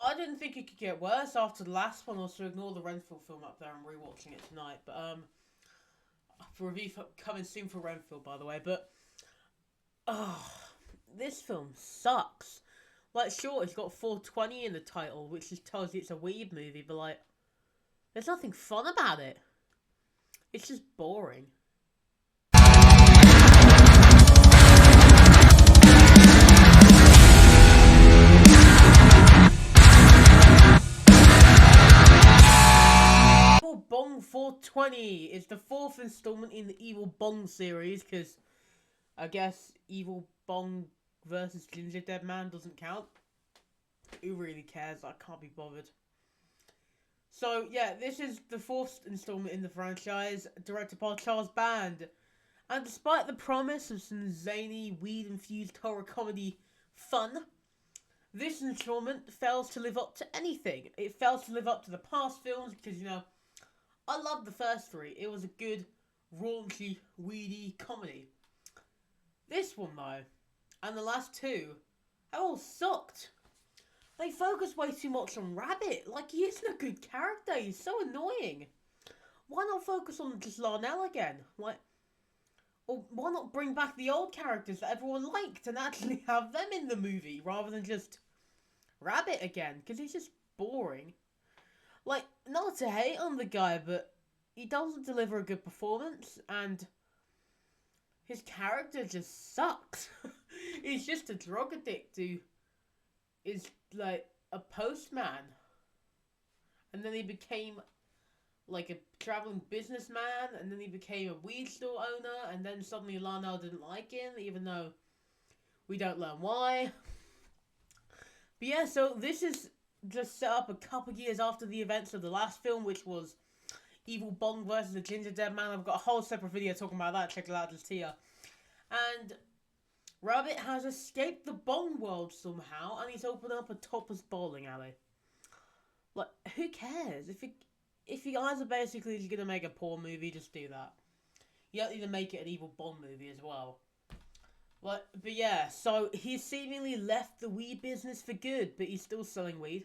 I didn't think it could get worse after the last one. Also, ignore the Renfield film up there. I'm rewatching it tonight. But review coming soon for Renfield, by the way. But this film sucks. Like, sure, it's got 420 in the title, which just tells you it's a weeb movie. But like, there's nothing fun about it. It's just boring. Evil Bong 420 is the fourth installment in the Evil Bong series, because I guess Evil Bong versus Ginger Dead Man doesn't count. Who really cares? I can't be bothered. So, yeah, this is the fourth installment in the franchise, directed by Charles Band. And despite the promise of some zany, weed-infused horror comedy fun, this installment fails to live up to anything. It fails to live up to the past films because, I loved the first three. It was a good, raunchy, weedy comedy. This one, though, and the last two, have all sucked. They focus way too much on Rabbit. Like, he isn't a good character. He's so annoying. Why not focus on just Larnell again? Or why not bring back the old characters that everyone liked and actually have them in the movie rather than just Rabbit again? Because he's just boring. Like, not to hate on the guy, but he doesn't deliver a good performance, and his character just sucks. He's just a drug addict who is, like, a postman. And then he became, like, a traveling businessman, and then he became a weed store owner, and then suddenly Larnell didn't like him, even though we don't learn why. But yeah, so this is just set up a couple years after the events of the last film, which was Evil Bong versus the Ginger Dead Man. I've got a whole separate video talking about that. Check it out just here. And Rabbit has escaped the Bong world somehow, and he's opened up a topless bowling alley. Like, who cares? If you guys are basically just gonna make a porn movie, just do that. You don't need to make it an Evil Bong movie as well. But yeah, so he's seemingly left the weed business for good, but he's still selling weed.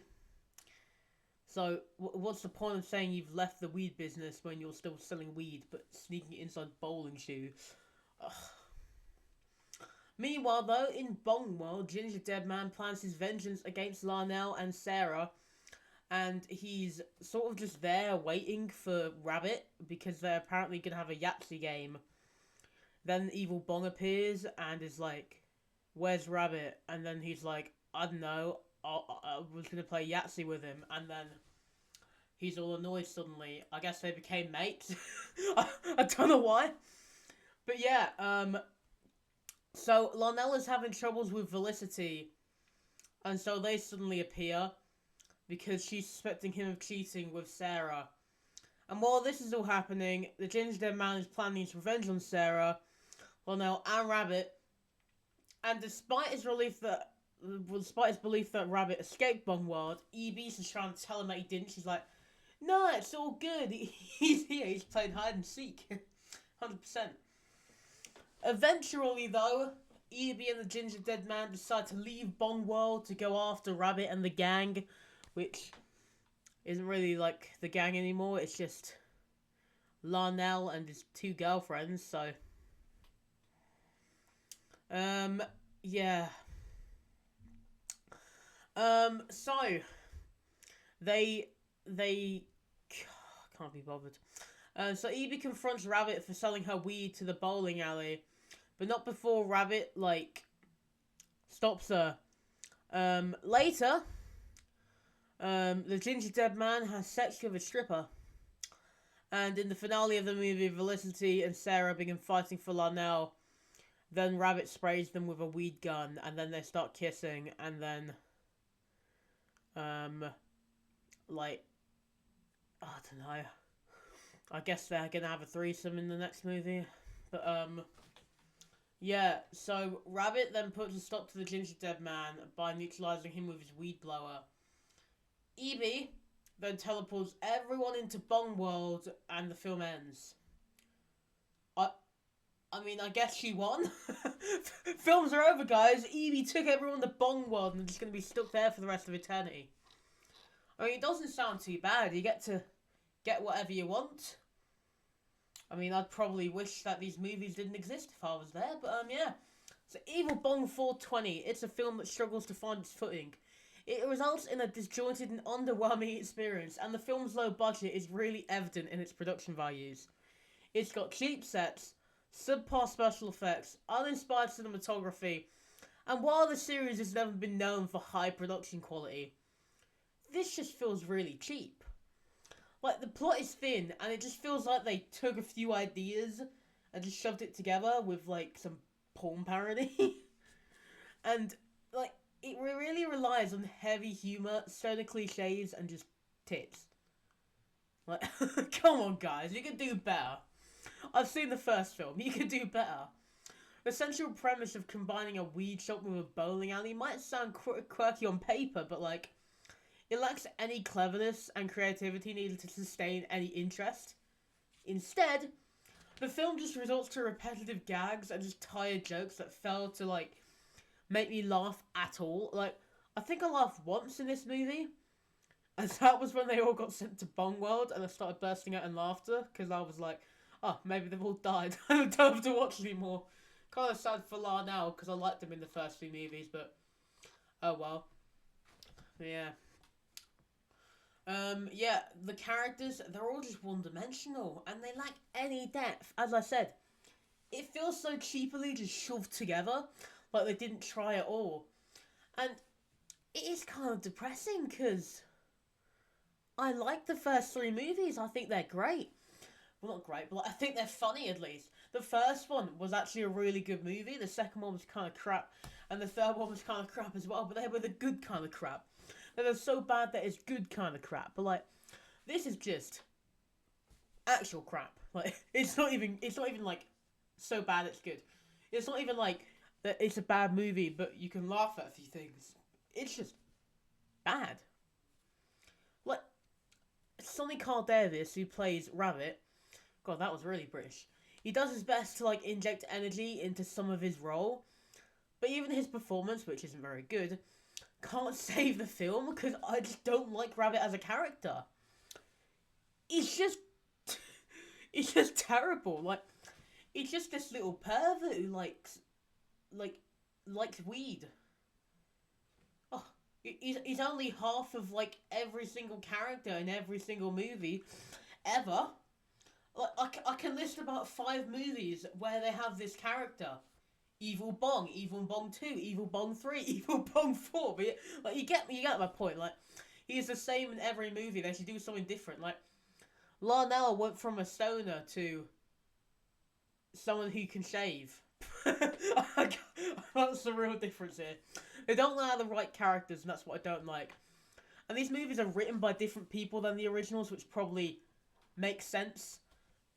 So, what's the point of saying you've left the weed business when you're still selling weed, but sneaking it inside bowling shoe? Ugh. Meanwhile, though, in Bong World, Ginger Dead Man plans his vengeance against Larnell and Sarah, and he's sort of just there waiting for Rabbit, because they're apparently going to have a Yahtzee game. Then Evil Bong appears and is like, "Where's Rabbit?" And then he's like, "I don't know, I was going to play Yahtzee with him." And then he's all annoyed suddenly. I guess they became mates. I don't know why. But yeah, so Larnell is having troubles with Felicity, and so they suddenly appear because she's suspecting him of cheating with Sarah. And while this is all happening, the Ginger Dead Man is planning his revenge on Sarah, Larnell, and Rabbit. And despite his belief that Rabbit escaped Bong World, EB's is trying to tell him that he didn't. She's like, "No, it's all good. He's here. He's playing hide and seek." 100%. Eventually, though, EB and the Ginger Dead Man decide to leave Bong World to go after Rabbit and the gang, which isn't really like the gang anymore. It's just Larnell and his two girlfriends. So, yeah. So they can't be bothered. So Evie confronts Rabbit for selling her weed to the bowling alley, but not before Rabbit, like, stops her. Later, the Ginger Dead Man has sex with a stripper. And in the finale of the movie, Felicity and Sarah begin fighting for Larnell. Then Rabbit sprays them with a weed gun, and then they start kissing, and then, like, I don't know. I guess they're gonna have a threesome in the next movie. But, yeah, so Rabbit then puts a stop to the Ginger Dead Man by neutralizing him with his weed blower. Evie then teleports everyone into Bong World, and the film ends. I mean, I guess she won. Films are over, guys. Evie took everyone to Bong World and they're just going to be stuck there for the rest of eternity. I mean, it doesn't sound too bad. You get to get whatever you want. I mean, I'd probably wish that these movies didn't exist if I was there, but yeah. So Evil Bong 420, it's a film that struggles to find its footing. It results in a disjointed and underwhelming experience, and the film's low budget is really evident in its production values. It's got cheap sets, subpar special effects, uninspired cinematography, and while the series has never been known for high production quality, this just feels really cheap. Like, the plot is thin, and it just feels like they took a few ideas and just shoved it together with, like, some porn parody. And, like, it really relies on heavy humour, stoner cliches, and just tits. Like, come on, guys, you can do better. I've seen the first film, you can do better. The central premise of combining a weed shop with a bowling alley might sound quirky on paper, but, like, it lacks any cleverness and creativity needed to sustain any interest. Instead, the film just resorts to repetitive gags and just tired jokes that fail to, like, make me laugh at all. Like, I think I laughed once in this movie, and that was when they all got sent to Bong World, and I started bursting out in laughter, because I was like, oh, maybe they've all died. I don't have to watch anymore. Kind of sad for La now, because I liked him in the first few movies, but oh well. Yeah. Yeah, the characters, they're all just one-dimensional, and they lack any depth. As I said, it feels so cheaply just shoved together, like they didn't try at all. And it is kind of depressing, because I like the first three movies. I think they're great. Well, not great, but I think they're funny, at least. The first one was actually a really good movie, the second one was kind of crap, and the third one was kind of crap as well, but they were the good kind of crap. They're so bad that it's good kind of crap. But, like, this is just actual crap. Like, it's not even like so bad it's good. It's not even like that it's a bad movie, but you can laugh at a few things. It's just bad. Like, Sonny Carl Davis, who plays Rabbit, God, that was really British. He does his best to, like, inject energy into some of his role, but even his performance, which isn't very good, can't save the film because I just don't like Rabbit as a character. He's just he's just terrible. Like, he's just this little pervert who likes weed. Oh, he's only half of, like, every single character in every single movie ever. Like, I can list about 5 movies where they have this character. Evil Bong, Evil Bong 2, Evil Bong 3, Evil Bong 4. But, like, you get my point. Like, he's the same in every movie. They should do something different. Like, Larnell went from a stoner to someone who can shave. That's the real difference here. They don't allow the right characters, and that's what I don't like. And these movies are written by different people than the originals, which probably makes sense.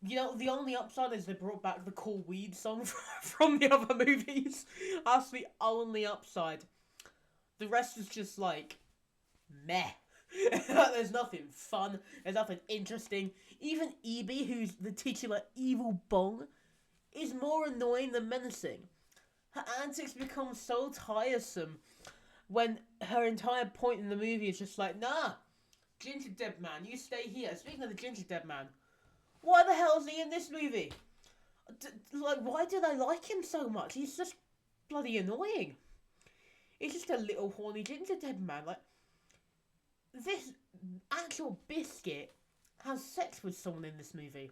You know, the only upside is they brought back the cool weed song from the other movies. That's the only upside. The rest is just, like, meh. There's nothing fun. There's nothing interesting. Even Evie, who's the titular Evil Bong, is more annoying than menacing. Her antics become so tiresome when her entire point in the movie is just like, nah, Ginger Dead Man, you stay here. Speaking of the Ginger Dead Man, why the hell is he in this movie? Like, why do they like him so much? He's just bloody annoying. He's just a little horny ginger dead man. Like, this actual biscuit has sex with someone in this movie.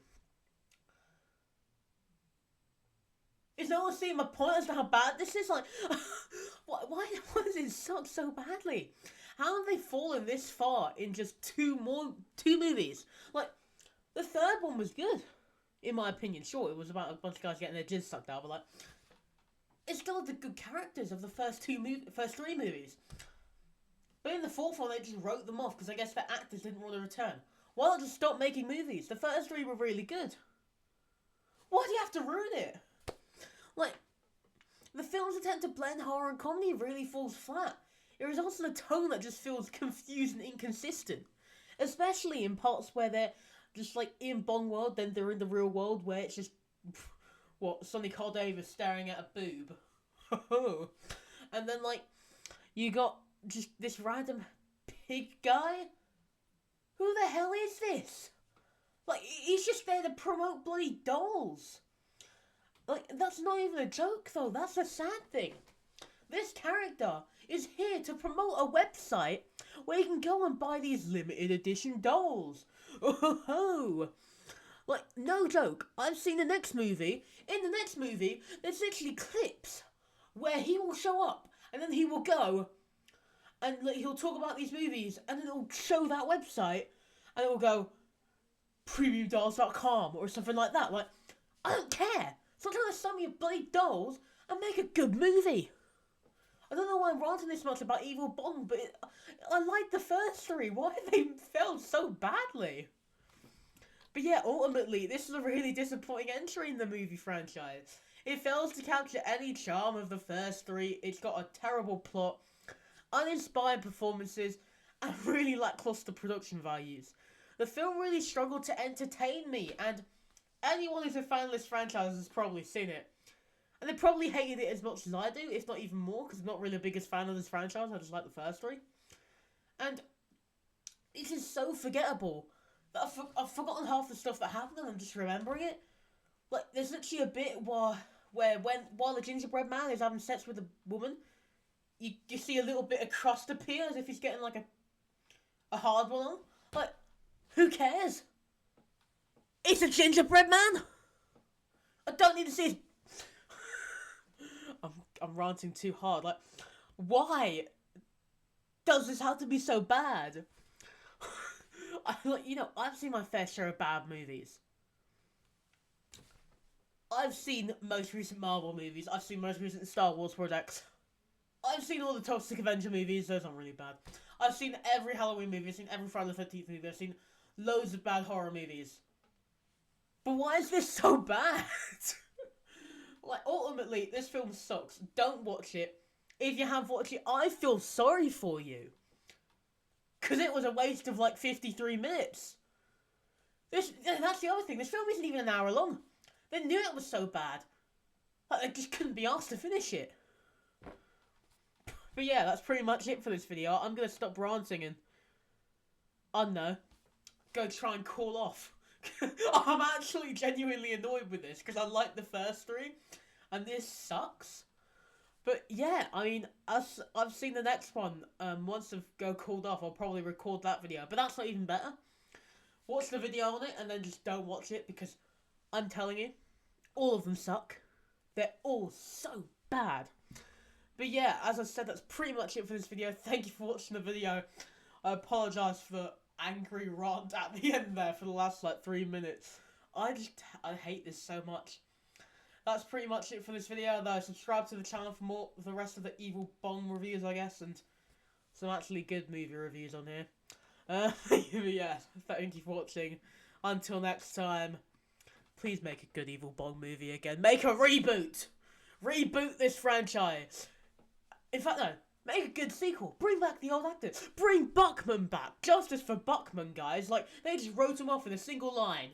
Is no one seeing my point as to how bad this is? Like, why does it suck so badly? How have they fallen this far in just two movies? Like, the third one was good, in my opinion. Sure, it was about a bunch of guys getting their jizz sucked out, but, like, it's still the good characters of the first three movies. But in the fourth one, they just wrote them off because I guess the actors didn't want to return. Why not just stop making movies? The first 3 were really good. Why do you have to ruin it? Like, the film's attempt to blend horror and comedy really falls flat. It results in a tone that just feels confused and inconsistent. Especially in parts where they're just, like, in Bong world, then they're in the real world, where it's just, what, Sonny Carl Davis staring at a boob. And then, like, you got just this random pig guy Who the hell is this? Like, he's just there to promote bloody dolls. Like, that's not even a joke, though. That's the sad thing. This character is here to promote a website where you can go and buy these limited edition dolls. Oh, like, no joke. I've seen the next movie. In the next movie, there's literally clips where he will show up and then he will go and like, he'll talk about these movies and then it'll show that website and it will go premiumdolls.com or something like that. Like, I don't care. Stop trying to sell me bloody dolls and make a good movie. I don't know why I'm ranting this much about Evil Bong, but I like the first three. Why have they failed so badly? But yeah, ultimately, this is a really disappointing entry in the movie franchise. It fails to capture any charm of the first three. It's got a terrible plot, uninspired performances, and really lackluster production values. The film really struggled to entertain me, and anyone who's a fan of this franchise has probably seen it. And they probably hated it as much as I do, if not even more, because I'm not really the biggest fan of this franchise. I just like the first three. And it is so forgettable that I've forgotten half the stuff that happened and I'm just remembering it. Like, there's literally a bit while the gingerbread man is having sex with a woman, you see a little bit of crust appear as if he's getting like a hard one on. Like, who cares? It's a gingerbread man. I don't need to see his... I'm ranting too hard. Like, why does this have to be so bad? I've seen my fair share of bad movies. I've seen most recent Marvel movies. I've seen most recent Star Wars projects. I've seen all the Toxic Avenger movies. Those aren't really bad. I've seen every Halloween movie. I've seen every Friday the 13th movie. I've seen loads of bad horror movies. But why is this so bad? Like, ultimately, this film sucks. Don't watch it. If you have watched it, I feel sorry for you. Because it was a waste of, like, 53 minutes. That's the other thing. This film isn't even an hour long. They knew it was so bad. Like, they just couldn't be asked to finish it. But yeah, that's pretty much it for this video. I'm going to stop ranting and, I don't know, go try and call off. I'm actually genuinely annoyed with this because I like the first three and this sucks. But yeah, I mean, I've seen the next one. Once I've called off, I'll probably record that video. But that's not even better. Watch the video on it and then just don't watch it because I'm telling you, all of them suck. They're all so bad. But yeah, as I said, that's pretty much it for this video. Thank you for watching the video. I apologise for the angry rant at the end there for the last, like, 3 minutes. I hate this so much. That's pretty much it for this video, though. Subscribe to the channel for more of the rest of the Evil Bong reviews, I guess, and some actually good movie reviews on here. But yeah, thank you for watching. Until next time, please make a good Evil Bong movie again. Make a reboot! Reboot this franchise! In fact, no. Make a good sequel. Bring back the old actors. Bring Bachman back. Justice for Bachman, guys. Like, they just wrote him off in a single line.